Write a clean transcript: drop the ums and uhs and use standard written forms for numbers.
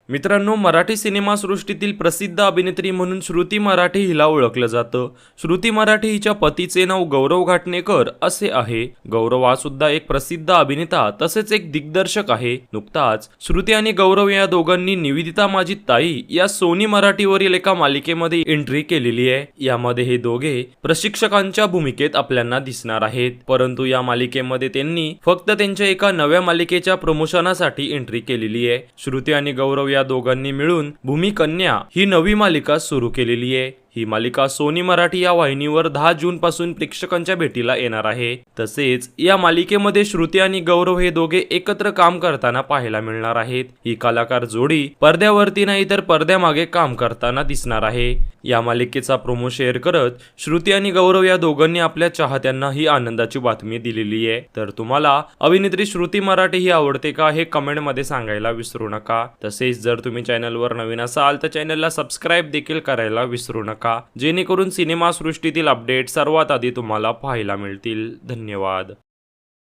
मित्रांनो, मराठी सिनेमासृष्टीतील प्रसिद्ध अभिनेत्री म्हणून श्रुती मराठे हिला ओळखलं जातं. श्रुती मराठे हिच्या पतीचे नाव गौरव घाटणेकर असे आहे. गौरव हा सुद्धा एक प्रसिद्ध अभिनेता तसेच एक दिग्दर्शक आहे. नुकताच श्रुती आणि गौरव या दोघांनी निवेदिता माझी ताई या सोनी मराठीवरील एका मालिकेमध्ये एंट्री केलेली आहे. यामध्ये हे दोघे प्रशिक्षकांच्या भूमिकेत आपल्याला दिसणार आहेत. परंतु या मालिकेमध्ये त्यांनी फक्त त्यांच्या एका नव्या मालिकेच्या प्रमोशनासाठी एंट्री केलेली आहे. श्रुती आणि गौरव या दोघांनी मिळून भूमिकन्या ही नवी मालिका सुरू केलेली आहे. ही मालिका सोनी मराठी या वाहिनीवर 10 जून पासून प्रेक्षकांच्या भेटीला येणार आहे. तसेच या मालिकेमध्ये श्रुती आणि गौरव हे दोघे एकत्र काम करताना पाहायला मिळणार आहेत. ही कलाकार जोडी पडद्यावरती नाही तर पडद्यामागे काम करताना दिसणार आहे. या मालिकेचा प्रोमो शेअर करत श्रुती आणि गौरव या दोघांनी आपल्या चाहत्यांना ही आनंदाची बातमी दिलेली आहे. तर तुम्हाला अभिनेत्री श्रुती मराठे ही आवडते का हे कमेंट मध्ये सांगायला विसरू नका. तसेच जर तुम्ही चॅनलवर नवीन असाल तर चॅनलला सबस्क्राईब देखील करायला विसरू नका, जेणेकरून सिनेमा सृष्टीतील अपडेट सर्वात आधी तुम्हाला पाहायला मिळतील. धन्यवाद.